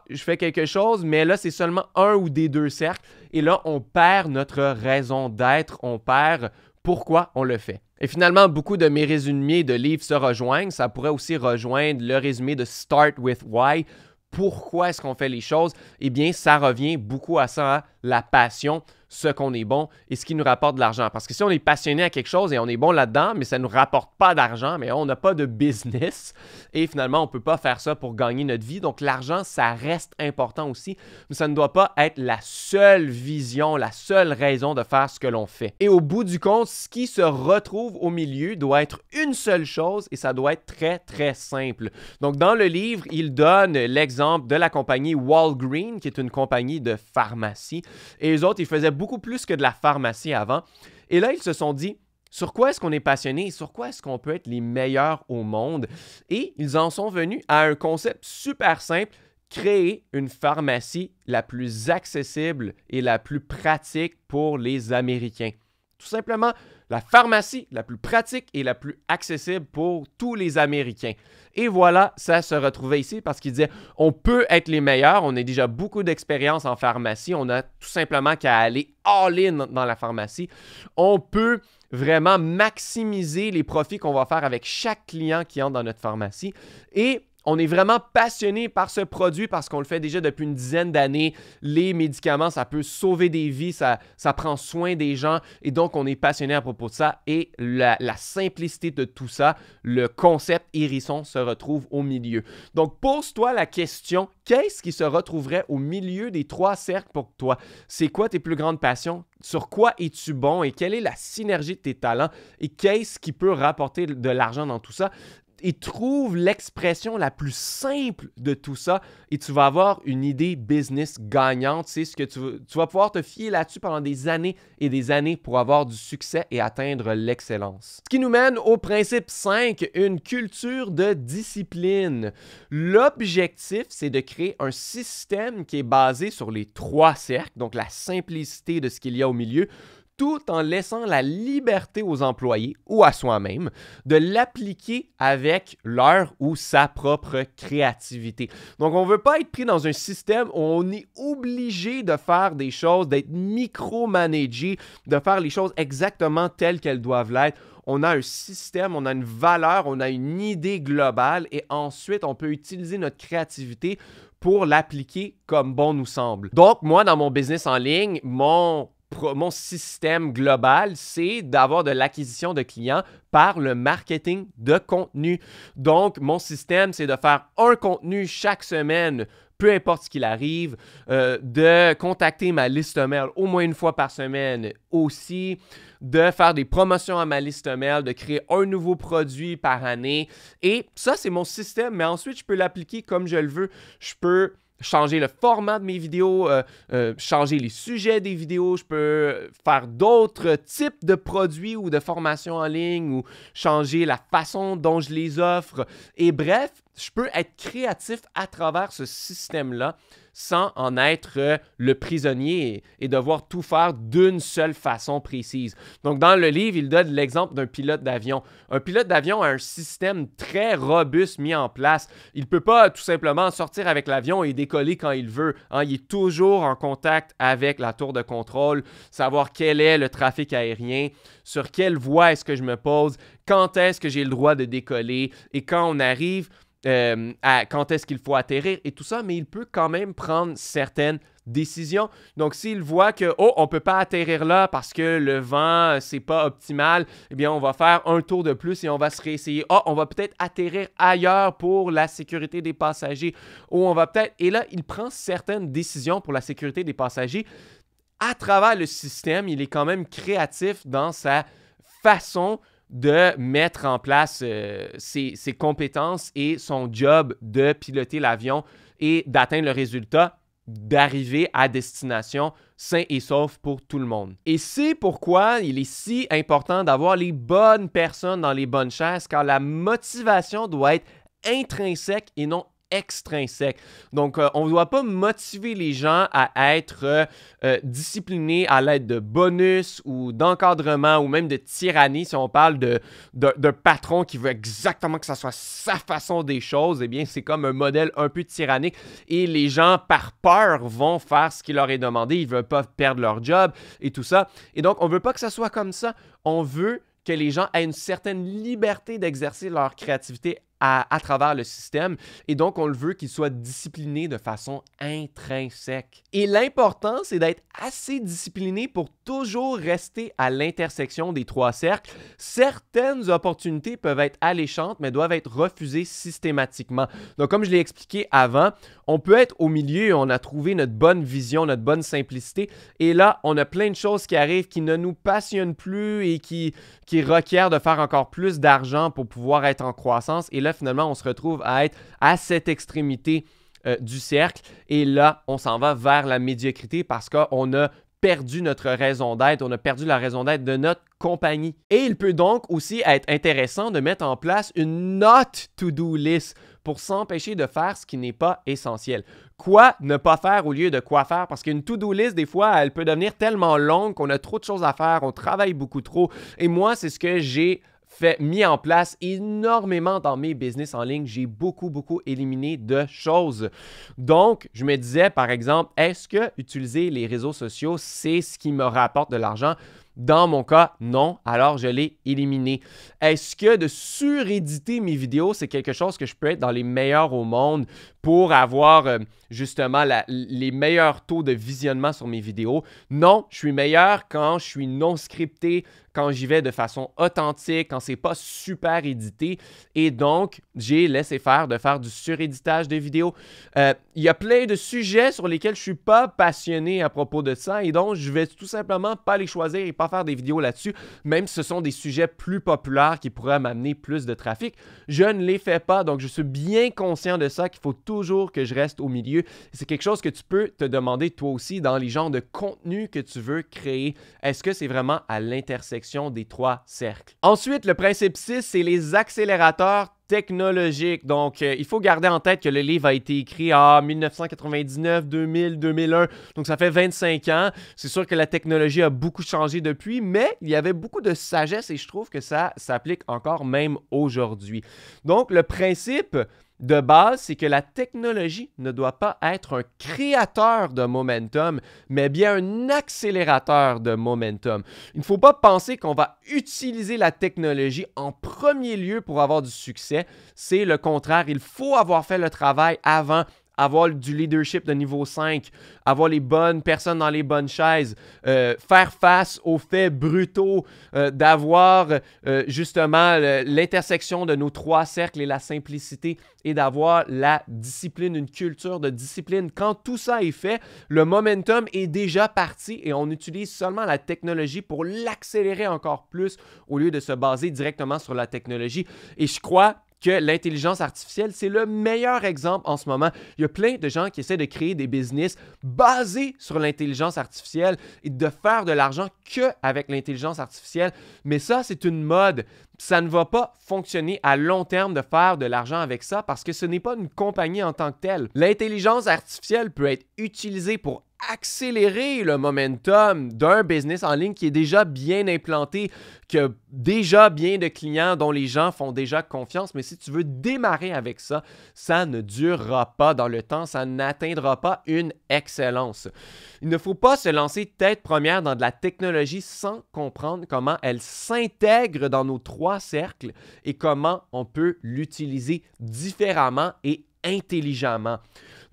je fais quelque chose, mais là, c'est seulement un ou des 2 cercles et là, on perd notre raison d'être, on perd pourquoi on le fait. Et finalement, beaucoup de mes résumés de livres se rejoignent. Ça pourrait aussi rejoindre le résumé de Start with Why. Pourquoi est-ce qu'on fait les choses? Eh bien, ça revient beaucoup à ça, hein? La passion. ce qu'on est bon et ce qui nous rapporte de l'argent. Parce que si on est passionné à quelque chose et on est bon là-dedans, mais ça ne nous rapporte pas d'argent, mais on n'a pas de business et finalement, on ne peut pas faire ça pour gagner notre vie. Donc, l'argent, ça reste important aussi, mais ça ne doit pas être la seule vision, la seule raison de faire ce que l'on fait. Et au bout du compte, ce qui se retrouve au milieu doit être une seule chose et ça doit être très, très simple. Donc, dans le livre, il donne l'exemple de la compagnie Walgreens, qui est une compagnie de pharmacie. Et eux autres, ils faisaient beaucoup plus que de la pharmacie avant. Et là, ils se sont dit, sur quoi est-ce qu'on est passionné? Sur quoi est-ce qu'on peut être les meilleurs au monde? Et ils en sont venus à un concept super simple, créer une pharmacie la plus accessible et la plus pratique pour les Américains. Tout simplement, la pharmacie la plus pratique et la plus accessible pour tous les Américains. Et voilà, ça se retrouvait ici parce qu'il disait on peut être les meilleurs, on a déjà beaucoup d'expérience en pharmacie, on a tout simplement qu'à aller all-in dans la pharmacie. On peut vraiment maximiser les profits qu'on va faire avec chaque client qui entre dans notre pharmacie et on est vraiment passionné par ce produit parce qu'on le fait déjà depuis une dizaine d'années. Les médicaments, ça peut sauver des vies, ça prend soin des gens et donc on est passionné à propos de ça. Et la simplicité de tout ça, le concept hérisson se retrouve au milieu. Donc pose-toi la question, qu'est-ce qui se retrouverait au milieu des trois cercles pour toi? C'est quoi tes plus grandes passions? Sur quoi es-tu bon et quelle est la synergie de tes talents? Et qu'est-ce qui peut rapporter de l'argent dans tout ça? Et trouve l'expression la plus simple de tout ça et tu vas avoir une idée business gagnante. C'est ce que tu vas pouvoir te fier là-dessus pendant des années et des années pour avoir du succès et atteindre l'excellence. Ce qui nous mène au principe 5, une culture de discipline. L'objectif, c'est de créer un système qui est basé sur les trois cercles, donc la simplicité de ce qu'il y a au milieu, tout en laissant la liberté aux employés ou à soi-même de l'appliquer avec leur ou sa propre créativité. Donc, on ne veut pas être pris dans un système où on est obligé de faire des choses, d'être micromanagé, de faire les choses exactement telles qu'elles doivent l'être. On a un système, on a une valeur, on a une idée globale et ensuite, on peut utiliser notre créativité pour l'appliquer comme bon nous semble. Donc, moi, dans mon business en ligne, mon système global, c'est d'avoir de l'acquisition de clients par le marketing de contenu. Donc, mon système, c'est de faire un contenu chaque semaine, peu importe ce qu'il arrive, de contacter ma liste mail au moins une fois par semaine aussi, de faire des promotions à ma liste mail, de créer un nouveau produit par année. Et ça, c'est mon système, mais ensuite, je peux l'appliquer comme je le veux. Je peux changer le format de mes vidéos, changer les sujets des vidéos, je peux faire d'autres types de produits ou de formations en ligne ou changer la façon dont je les offre. Et bref, je peux être créatif à travers ce système-là sans en être le prisonnier et devoir tout faire d'une seule façon précise. Donc, dans le livre, il donne l'exemple d'un pilote d'avion. Un pilote d'avion a un système très robuste mis en place. Il ne peut pas tout simplement sortir avec l'avion et décoller quand il veut. Il est toujours en contact avec la tour de contrôle, savoir quel est le trafic aérien, sur quelle voie est-ce que je me pose, quand est-ce que j'ai le droit de décoller et quand on arrive quand est-ce qu'il faut atterrir et tout ça, mais il peut quand même prendre certaines décisions. Donc, s'il voit que, on ne peut pas atterrir là parce que le vent, c'est pas optimal, eh bien, on va faire un tour de plus et on va se réessayer. On va peut-être atterrir ailleurs pour la sécurité des passagers. Ou on va peut-être... Et là, il prend certaines décisions pour la sécurité des passagers. À travers le système, il est quand même créatif dans sa façon de mettre en place ses compétences et son job de piloter l'avion et d'atteindre le résultat, d'arriver à destination sain et sauf pour tout le monde. Et c'est pourquoi il est si important d'avoir les bonnes personnes dans les bonnes chaises, car la motivation doit être intrinsèque et non extrinsèque. Donc, on ne doit pas motiver les gens à être disciplinés à l'aide de bonus ou d'encadrement ou même de tyrannie. Si on parle d'un patron qui veut exactement que ça soit sa façon des choses, eh bien, c'est comme un modèle un peu tyrannique et les gens, par peur, vont faire ce qui leur est demandé. Ils ne veulent pas perdre leur job et tout ça. Et donc, on ne veut pas que ça soit comme ça. On veut que les gens aient une certaine liberté d'exercer leur créativité à travers le système et donc on le veut qu'il soit discipliné de façon intrinsèque. Et l'important, c'est d'être assez discipliné pour toujours rester à l'intersection des trois cercles. Certaines opportunités peuvent être alléchantes, mais doivent être refusées systématiquement. Donc, comme je l'ai expliqué avant, on peut être au milieu, on a trouvé notre bonne vision, notre bonne simplicité, et là, on a plein de choses qui arrivent qui ne nous passionnent plus et qui requièrent de faire encore plus d'argent pour pouvoir être en croissance. Et là, finalement, on se retrouve à être à cette extrémité du cercle. Et là, on s'en va vers la médiocrité parce qu'on a perdu notre raison d'être, on a perdu la raison d'être de notre compagnie. Et il peut donc aussi être intéressant de mettre en place une not to-do list pour s'empêcher de faire ce qui n'est pas essentiel. Quoi ne pas faire au lieu de quoi faire? Parce qu'une to-do list, des fois, elle peut devenir tellement longue qu'on a trop de choses à faire, on travaille beaucoup trop. Et moi, c'est ce que j'ai mis en place énormément dans mes business en ligne. J'ai beaucoup éliminé de choses. Donc, je me disais, par exemple, est-ce que utiliser les réseaux sociaux, c'est ce qui me rapporte de l'argent? Dans mon cas, non, alors je l'ai éliminé. Est-ce que de suréditer mes vidéos, c'est quelque chose que je peux être dans les meilleurs au monde pour avoir justement les meilleurs taux de visionnement sur mes vidéos? Non, je suis meilleur quand je suis non scripté, quand j'y vais de façon authentique, quand c'est pas super édité. Et donc, j'ai laissé faire de faire du suréditage de vidéos. Il y a plein de sujets sur lesquels je suis pas passionné à propos de ça et donc je vais tout simplement pas les choisir et pas faire des vidéos là-dessus, même si ce sont des sujets plus populaires qui pourraient m'amener plus de trafic. Je ne les fais pas, donc je suis bien conscient de ça, qu'il faut toujours que je reste au milieu. C'est quelque chose que tu peux te demander toi aussi dans les genres de contenu que tu veux créer. Est-ce que c'est vraiment à l'intersection des trois cercles? Ensuite, le principe 6, c'est les accélérateurs technologique. Donc, il faut garder en tête que le livre a été écrit en 1999, 2000, 2001. Donc, ça fait 25 ans. C'est sûr que la technologie a beaucoup changé depuis, mais il y avait beaucoup de sagesse et je trouve que ça s'applique encore même aujourd'hui. Donc, le principe de base, c'est que la technologie ne doit pas être un créateur de momentum, mais bien un accélérateur de momentum. Il ne faut pas penser qu'on va utiliser la technologie en premier lieu pour avoir du succès. C'est le contraire. Il faut avoir fait le travail avant, avoir du leadership de niveau 5, avoir les bonnes personnes dans les bonnes chaises, faire face aux faits brutaux, d'avoir justement l'intersection de nos trois cercles et la simplicité et d'avoir la discipline, une culture de discipline. Quand tout ça est fait, le momentum est déjà parti et on utilise seulement la technologie pour l'accélérer encore plus au lieu de se baser directement sur la technologie. Et je crois que l'intelligence artificielle, c'est le meilleur exemple en ce moment. Il y a plein de gens qui essaient de créer des business basés sur l'intelligence artificielle et de faire de l'argent qu'avec l'intelligence artificielle. Mais ça, c'est une mode. Ça ne va pas fonctionner à long terme de faire de l'argent avec ça parce que ce n'est pas une compagnie en tant que telle. L'intelligence artificielle peut être utilisée pour accélérer le momentum d'un business en ligne qui est déjà bien implanté, qui a déjà bien de clients dont les gens font déjà confiance. Mais si tu veux démarrer avec ça, ça ne durera pas dans le temps, ça n'atteindra pas une excellence. Il ne faut pas se lancer tête première dans de la technologie sans comprendre comment elle s'intègre dans nos trois cercles et comment on peut l'utiliser différemment et intelligemment.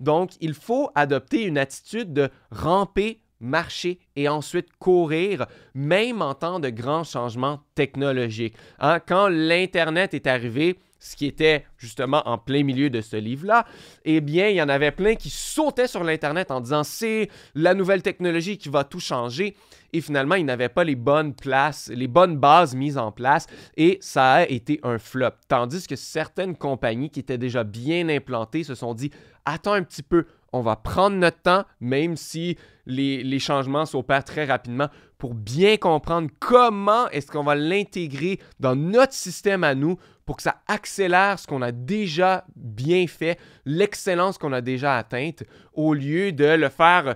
Donc, il faut adopter une attitude de ramper, marcher et ensuite courir, même en temps de grands changements technologiques. Hein? Quand l'Internet est arrivé, ce qui était justement en plein milieu de ce livre-là, eh bien, il y en avait plein qui sautaient sur l'Internet en disant « c'est la nouvelle technologie qui va tout changer ». Et finalement, ils n'avaient pas les bonnes bases mises en place et ça a été un flop. Tandis que certaines compagnies qui étaient déjà bien implantées se sont dit « attends un petit peu, on va prendre notre temps, même si les changements s'opèrent très rapidement, pour bien comprendre comment est-ce qu'on va l'intégrer dans notre système à nous pour que ça accélère ce qu'on a déjà bien fait, l'excellence qu'on a déjà atteinte, au lieu de le faire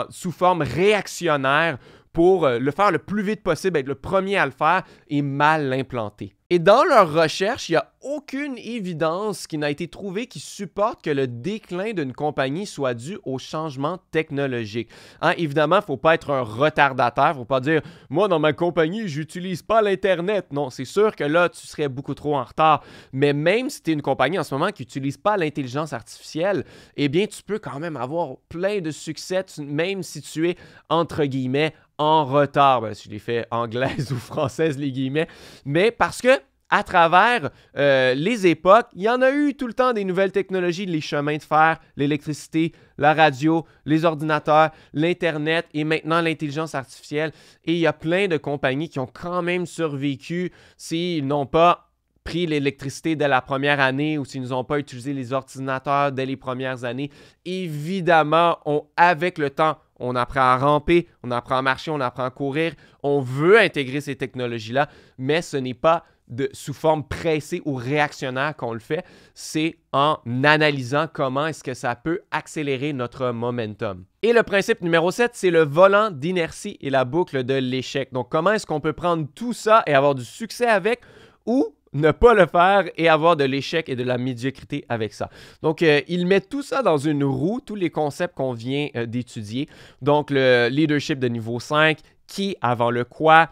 sous forme réactionnaire pour le faire le plus vite possible, être le premier à le faire et mal l'implanter. Et dans leur recherche, il n'y a aucune évidence qui n'a été trouvée qui supporte que le déclin d'une compagnie soit dû au changement technologique. Hein, évidemment, il ne faut pas être un retardataire, il ne faut pas dire « Moi, dans ma compagnie, je n'utilise pas l'Internet. » Non, c'est sûr que là, tu serais beaucoup trop en retard. Mais même si tu es une compagnie en ce moment qui n'utilise pas l'intelligence artificielle, eh bien, tu peux quand même avoir plein de succès, même si tu es, entre guillemets, en retard. Ben, si je les fais anglaises ou françaises, les guillemets. Mais parce que à travers les époques, il y en a eu tout le temps des nouvelles technologies, les chemins de fer, l'électricité, la radio, les ordinateurs, l'Internet et maintenant l'intelligence artificielle. Et il y a plein de compagnies qui ont quand même survécu s'ils n'ont pas pris l'électricité dès la première année ou s'ils n'ont pas utilisé les ordinateurs dès les premières années. Évidemment, avec le temps, on apprend à ramper, on apprend à marcher, on apprend à courir. On veut intégrer ces technologies-là, mais ce n'est pas sous forme pressée ou réactionnaire qu'on le fait. C'est en analysant comment est-ce que ça peut accélérer notre momentum. Et le principe numéro 7, c'est le volant d'inertie et la boucle de l'échec. Donc, comment est-ce qu'on peut prendre tout ça et avoir du succès avec ou ne pas le faire et avoir de l'échec et de la médiocrité avec ça. Donc, il met tout ça dans une roue, tous les concepts qu'on vient d'étudier. Donc, le leadership de niveau 5, qui avant le quoi,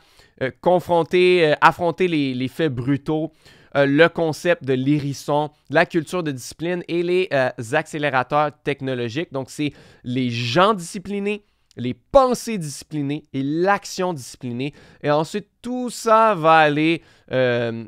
affronter les faits brutaux, le concept de l'hérisson, la culture de discipline et les accélérateurs technologiques. Donc, c'est les gens disciplinés, les pensées disciplinées et l'action disciplinée. Et ensuite, tout ça va aller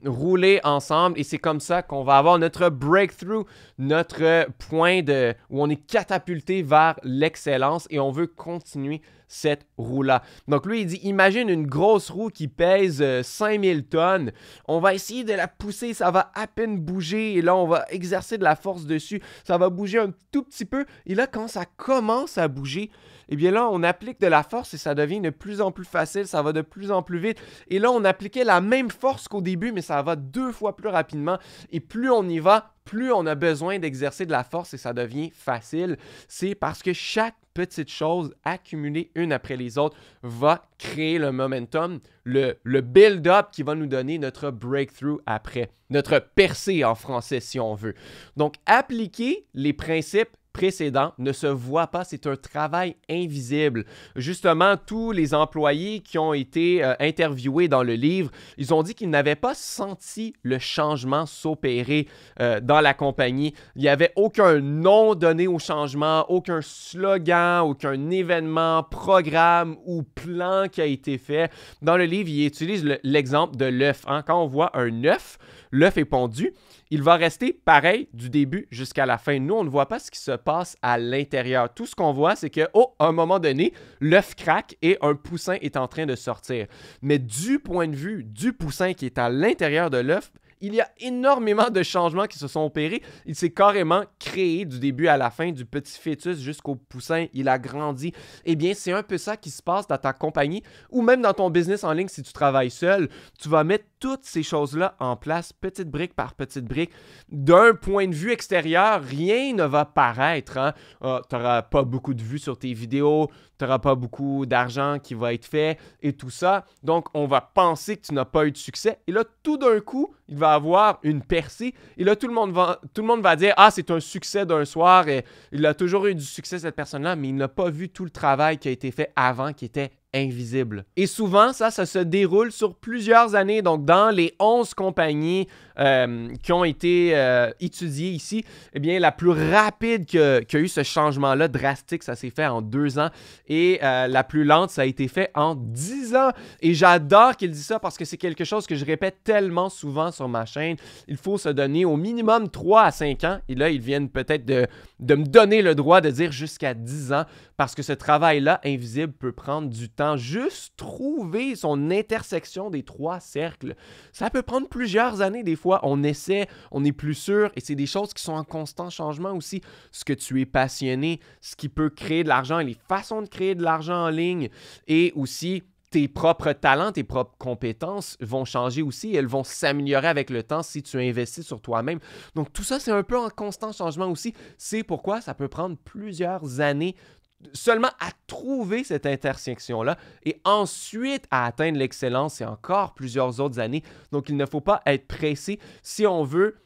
rouler ensemble et c'est comme ça qu'on va avoir notre breakthrough, notre point où on est catapulté vers l'excellence et on veut continuer cette roue-là. Donc lui, il dit, imagine une grosse roue qui pèse 5000 tonnes. On va essayer de la pousser, ça va à peine bouger et là, on va exercer de la force dessus. Ça va bouger un tout petit peu et là, quand ça commence à bouger, eh bien là, on applique de la force et ça devient de plus en plus facile, ça va de plus en plus vite. Et là, on appliquait la même force qu'au début, mais ça va 2 fois plus rapidement. Et plus on y va, plus on a besoin d'exercer de la force et ça devient facile. C'est parce que chaque petite chose accumulée une après les autres va créer le momentum, le build-up qui va nous donner notre breakthrough après, notre percée en français si on veut. Donc, appliquer les principes précédent ne se voit pas, c'est un travail invisible. Justement, tous les employés qui ont été interviewés dans le livre, ils ont dit qu'ils n'avaient pas senti le changement s'opérer dans la compagnie. Il n'y avait aucun nom donné au changement, aucun slogan, aucun événement, programme ou plan qui a été fait. Dans le livre, il utilise l'exemple de l'œuf. Hein? Quand on voit un œuf, l'œuf est pondu, il va rester pareil du début jusqu'à la fin. Nous, on ne voit pas ce qui se passe à l'intérieur. Tout ce qu'on voit, c'est qu'à un moment donné, l'œuf craque et un poussin est en train de sortir. Mais du point de vue du poussin qui est à l'intérieur de l'œuf, il y a énormément de changements qui se sont opérés. Il s'est carrément créé du début à la fin, du petit fœtus jusqu'au poussin. Il a grandi. Eh bien, c'est un peu ça qui se passe dans ta compagnie ou même dans ton business en ligne si tu travailles seul. Tu vas mettre toutes ces choses-là en place, petite brique par petite brique. D'un point de vue extérieur, rien ne va paraître. Hein? Tu n'auras pas beaucoup de vues sur tes vidéos, tu n'auras pas beaucoup d'argent qui va être fait et tout ça. Donc, on va penser que tu n'as pas eu de succès. Et là, tout d'un coup, il va avoir une percée. Et là, tout le monde va dire « Ah, c'est un succès d'un soir. Et il a toujours eu du succès, cette personne-là, mais il n'a pas vu tout le travail qui a été fait avant, qui était invisible. » Et souvent, ça se déroule sur plusieurs années. Donc, dans les 11 compagnies qui ont été étudiées ici, eh bien, la plus rapide qui a eu ce changement-là drastique, ça s'est fait en 2 ans. Et la plus lente, ça a été fait en 10 ans. Et j'adore qu'il dise ça parce que c'est quelque chose que je répète tellement souvent sur ma chaîne. Il faut se donner au minimum 3 à 5 ans. Et là, ils viennent peut-être de me donner le droit de dire jusqu'à 10 ans parce que ce travail-là, invisible, peut prendre du temps. Juste trouver son intersection des 3 cercles. Ça peut prendre plusieurs années des fois. On essaie, on est plus sûr et c'est des choses qui sont en constant changement aussi. Ce que tu es passionné, ce qui peut créer de l'argent et les façons de créer de l'argent en ligne et aussi tes propres talents, tes propres compétences vont changer aussi. Elles vont s'améliorer avec le temps si tu investis sur toi-même. Donc, tout ça, c'est un peu en constant changement aussi. C'est pourquoi ça peut prendre plusieurs années seulement à trouver cette intersection-là et ensuite à atteindre l'excellence, c'est encore plusieurs autres années. Donc, il ne faut pas être pressé si on veut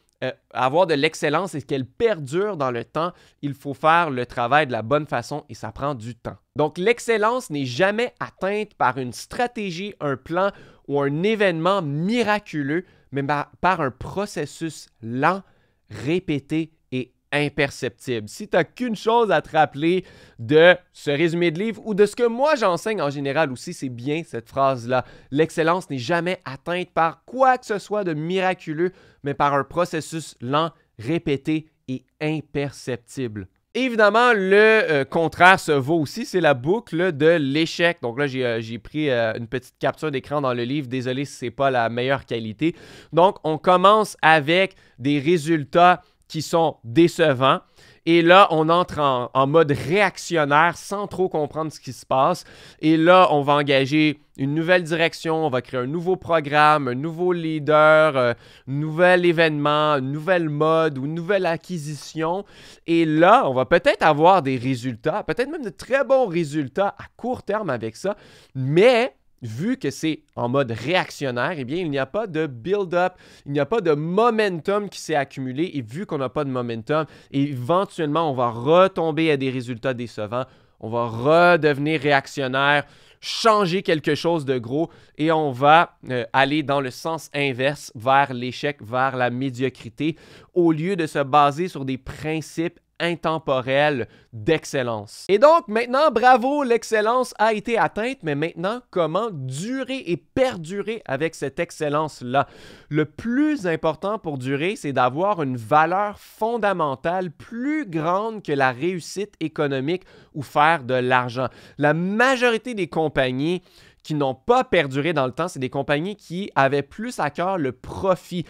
avoir de l'excellence et qu'elle perdure dans le temps, il faut faire le travail de la bonne façon et ça prend du temps. Donc, l'excellence n'est jamais atteinte par une stratégie, un plan ou un événement miraculeux, mais par un processus lent, répété et imperceptible. Si tu n'as qu'une chose à te rappeler de ce résumé de livre ou de ce que moi j'enseigne en général aussi, c'est bien cette phrase-là. L'excellence n'est jamais atteinte par quoi que ce soit de miraculeux, mais par un processus lent, répété et imperceptible. Évidemment, le contraire se vaut aussi, c'est la boucle de l'échec. Donc là, j'ai pris une petite capture d'écran dans le livre. Désolé si ce n'est pas la meilleure qualité. Donc, on commence avec des résultats qui sont décevants. Et là, on entre en mode réactionnaire sans trop comprendre ce qui se passe. Et là, on va engager une nouvelle direction, on va créer un nouveau programme, un nouveau leader, un nouvel événement, une nouvelle mode ou une nouvelle acquisition. Et là, on va peut-être avoir des résultats, peut-être même de très bons résultats à court terme avec ça, mais vu que c'est en mode réactionnaire, eh bien, il n'y a pas de build-up, il n'y a pas de momentum qui s'est accumulé. Et vu qu'on n'a pas de momentum, éventuellement, on va retomber à des résultats décevants. On va redevenir réactionnaire, changer quelque chose de gros et on va aller dans le sens inverse vers l'échec, vers la médiocrité, au lieu de se baser sur des principes intemporel d'excellence. Et donc, maintenant, bravo, l'excellence a été atteinte, mais maintenant, comment durer et perdurer avec cette excellence-là? Le plus important pour durer, c'est d'avoir une valeur fondamentale plus grande que la réussite économique ou faire de l'argent. La majorité des compagnies qui n'ont pas perduré dans le temps, c'est des compagnies qui avaient plus à cœur le profit,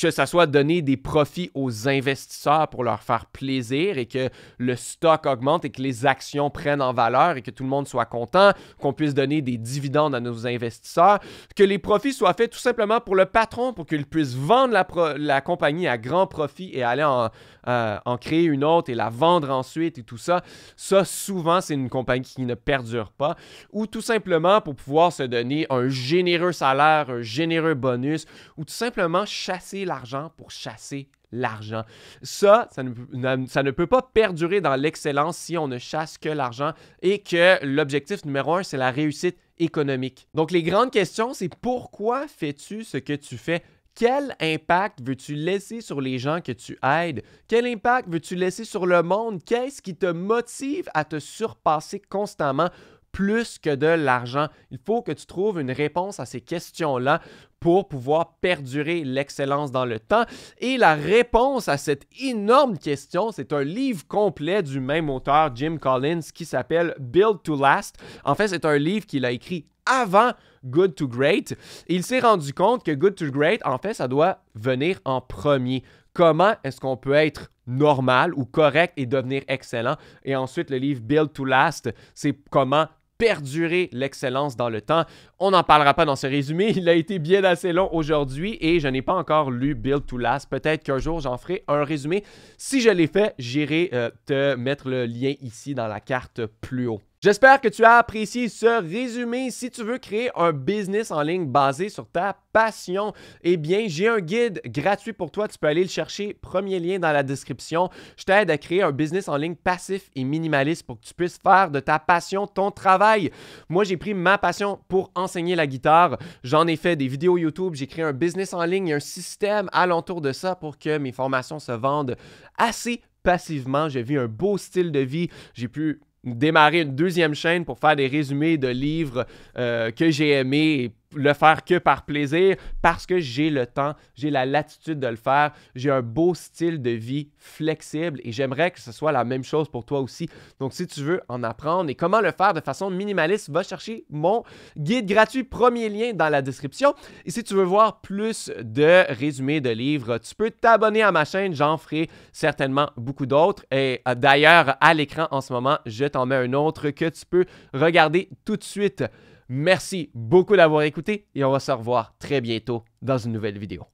que ça soit donner des profits aux investisseurs pour leur faire plaisir et que le stock augmente et que les actions prennent en valeur et que tout le monde soit content, qu'on puisse donner des dividendes à nos investisseurs, que les profits soient faits tout simplement pour le patron, pour qu'il puisse vendre la compagnie à grand profit et aller en créer une autre et la vendre ensuite et tout ça. Ça, souvent, c'est une compagnie qui ne perdure pas ou tout simplement pour pouvoir se donner un généreux salaire, un généreux bonus ou tout simplement chasser l'argent pour chasser l'argent. Ça ne peut pas perdurer dans l'excellence si on ne chasse que l'argent et que l'objectif numéro 1, c'est la réussite économique. Donc, les grandes questions, c'est pourquoi fais-tu ce que tu fais? Quel impact veux-tu laisser sur les gens que tu aides? Quel impact veux-tu laisser sur le monde? Qu'est-ce qui te motive à te surpasser constamment plus que de l'argent? Il faut que tu trouves une réponse à ces questions-là pour pouvoir perdurer l'excellence dans le temps. Et la réponse à cette énorme question, c'est un livre complet du même auteur, Jim Collins, qui s'appelle Build to Last. En fait, c'est un livre qu'il a écrit avant Good to Great. Et il s'est rendu compte que Good to Great, en fait, ça doit venir en premier. Comment est-ce qu'on peut être normal ou correct et devenir excellent? Et ensuite, le livre Build to Last, c'est comment perdurer l'excellence dans le temps. On n'en parlera pas dans ce résumé. Il a été bien assez long aujourd'hui et je n'ai pas encore lu Build to Last. Peut-être qu'un jour, j'en ferai un résumé. Si je l'ai fait, j'irai te mettre le lien ici dans la carte plus haut. J'espère que tu as apprécié ce résumé. Si tu veux créer un business en ligne basé sur ta passion, eh bien, j'ai un guide gratuit pour toi. Tu peux aller le chercher. Premier lien dans la description. Je t'aide à créer un business en ligne passif et minimaliste pour que tu puisses faire de ta passion ton travail. Moi, j'ai pris ma passion pour enseigner la guitare. J'en ai fait des vidéos YouTube. J'ai créé un business en ligne et un système alentour de ça pour que mes formations se vendent assez passivement. J'ai vu un beau style de vie. J'ai pu démarrer une deuxième chaîne pour faire des résumés de livres que j'ai aimés et le faire que par plaisir parce que j'ai le temps, j'ai la latitude de le faire, j'ai un beau style de vie flexible et j'aimerais que ce soit la même chose pour toi aussi. Donc, si tu veux en apprendre et comment le faire de façon minimaliste, va chercher mon guide gratuit, premier lien dans la description. Et si tu veux voir plus de résumés de livres, tu peux t'abonner à ma chaîne, j'en ferai certainement beaucoup d'autres. Et d'ailleurs, à l'écran en ce moment, je t'en mets un autre que tu peux regarder tout de suite. Merci beaucoup d'avoir écouté et on va se revoir très bientôt dans une nouvelle vidéo.